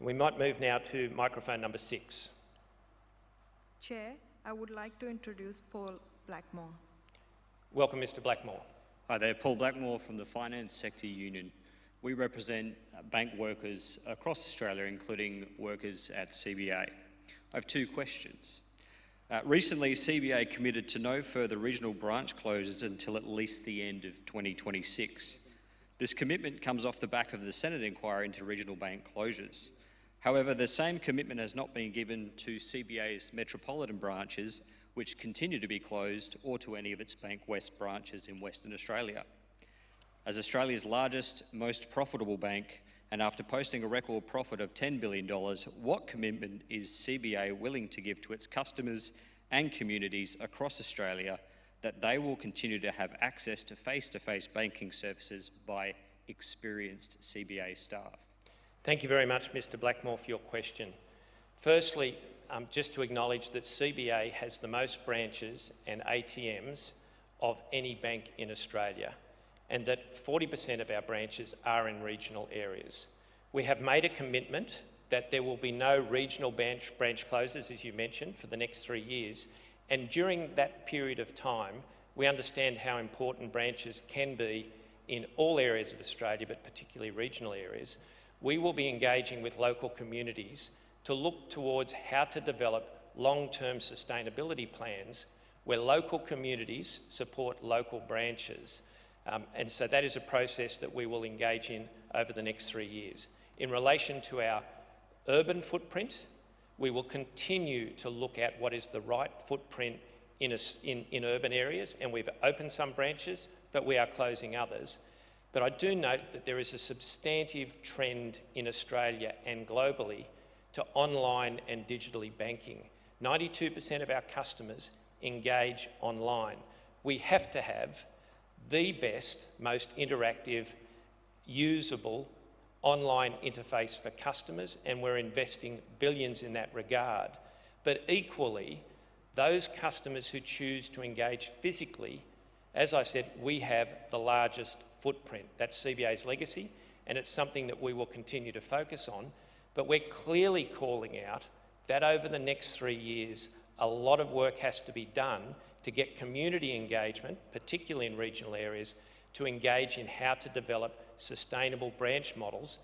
We might move now to microphone number 6. Chair, I would like to introduce Paul Blackmore. Welcome, Mr. Blackmore. Hi there, Paul Blackmore from the Finance Sector Union. We represent bank workers across Australia, including workers at CBA. I have 2 questions. Recently, CBA committed to no further regional branch closures until at least the end of 2026. This commitment comes off the back of the Senate inquiry into regional bank closures. However, the same commitment has not been given to CBA's metropolitan branches, which continue to be closed, or to any of its Bank West branches in Western Australia. As Australia's largest, most profitable bank, and after posting a record profit of $10 billion, what commitment is CBA willing to give to its customers and communities across Australia that they will continue to have access to face-to-face banking services by experienced CBA staff? Thank you very much, Mr. Blackmore, for your question. Firstly, just to acknowledge that CBA has the most branches and ATMs of any bank in Australia, and that 40% of our branches are in regional areas. We have made a commitment that there will be no regional branch closures, as you mentioned, for the next 3 years. And during that period of time, we understand how important branches can be in all areas of Australia, but particularly regional areas. We will be engaging with local communities to look towards how to develop long-term sustainability plans where local communities support local branches. And so that is a process that we will engage in over the next 3 years. In relation to our urban footprint, we will continue to look at what is the right footprint in urban areas, and we've opened some branches, but we are closing others. But I do note that there is a substantive trend in Australia and globally to online and digitally banking. 92% of our customers engage online. We have to have the best, most interactive, usable online interface for customers, and we're investing billions in that regard. But equally, those customers who choose to engage physically, as I said, we have the largest footprint. That's CBA's legacy, and it's something that we will continue to focus on. But we're clearly calling out that over the next 3 years, a lot of work has to be done to get community engagement, particularly in regional areas, to engage in how to develop sustainable branch models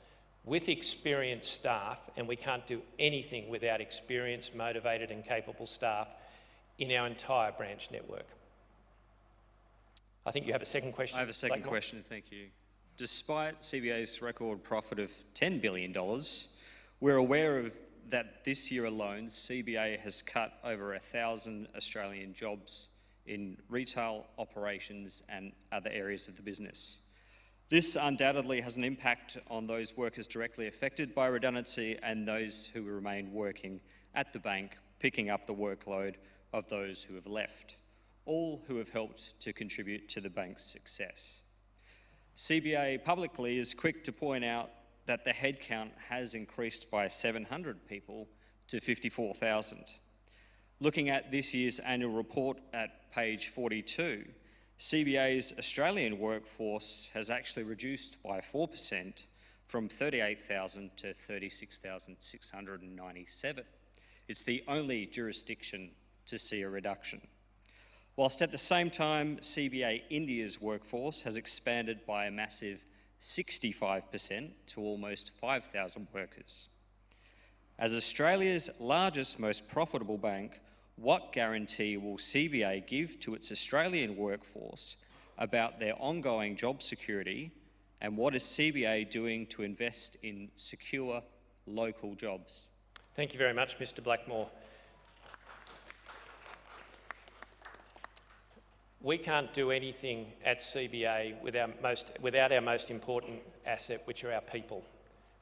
with experienced staff, and we can't do anything without experienced, motivated and capable staff in our entire branch network. I think you have a second question. I have a second Blackmore. question, thank you. Despite CBA's record profit of $10 billion, we're aware of that this year alone, CBA has cut over 1,000 Australian jobs in retail operations and other areas of the business. This undoubtedly has an impact on those workers directly affected by redundancy and those who remain working at the bank, picking up the workload of those who have left, all who have helped to contribute to the bank's success. CBA publicly is quick to point out that the headcount has increased by 700 people to 54,000. Looking at this year's annual report at page 42, CBA's Australian workforce has actually reduced by 4% from 38,000 to 36,697. It's the only jurisdiction to see a reduction. Whilst at the same time, CBA India's workforce has expanded by a massive 65% to almost 5,000 workers. As Australia's largest, most profitable bank, what guarantee will CBA give to its Australian workforce about their ongoing job security, and what is CBA doing to invest in secure local jobs? Thank you very much, Mr. Blackmore. We can't do anything at CBA without our most important asset, which are our people.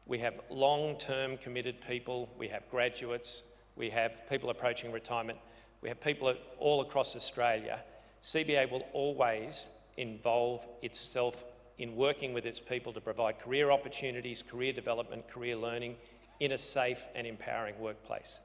We have long-term committed people, we have graduates, we have people approaching retirement, we have people all across Australia. CBA will always involve itself in working with its people to provide career opportunities, career development, career learning in a safe and empowering workplace.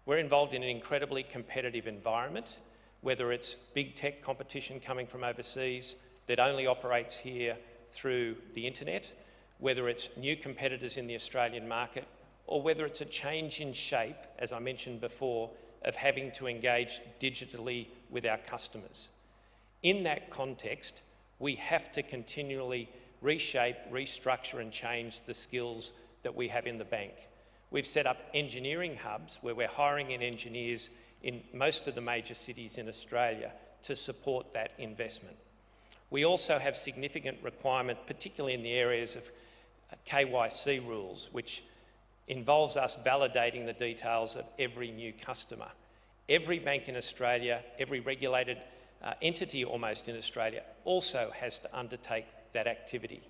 We're involved in an incredibly competitive environment, whether it's big tech competition coming from overseas that only operates here through the internet, whether it's new competitors in the Australian market, or whether it's a change in shape, as I mentioned before, of having to engage digitally with our customers. In that context, we have to continually reshape, restructure and change the skills that we have in the bank. We've set up engineering hubs where we're hiring in engineers in most of the major cities in Australia to support that investment. We also have significant requirement, particularly in the areas of KYC rules, which involves us validating the details of every new customer. Every bank in Australia, every regulated entity almost in Australia also has to undertake that activity.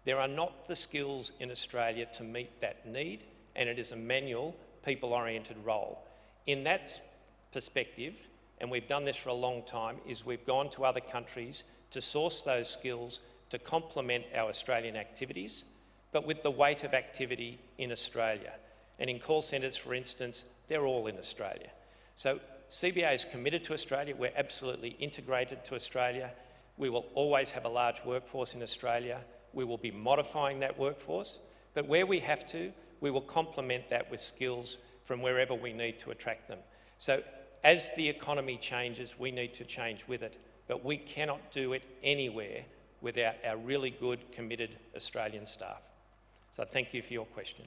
There are not the skills in Australia to meet that need, and it is a manual, people-oriented role. In that perspective, and we've done this for a long time, is we've gone to other countries to source those skills to complement our Australian activities, but with the weight of activity in Australia. And in call centres, for instance, they're all in Australia. So CBA is committed to Australia. We're absolutely integrated to Australia. We will always have a large workforce in Australia. We will be modifying that workforce, but where we have to, we will complement that with skills from wherever we need to attract them. So as the economy changes, we need to change with it, but we cannot do it anywhere without our really good, committed Australian staff. So thank you for your question.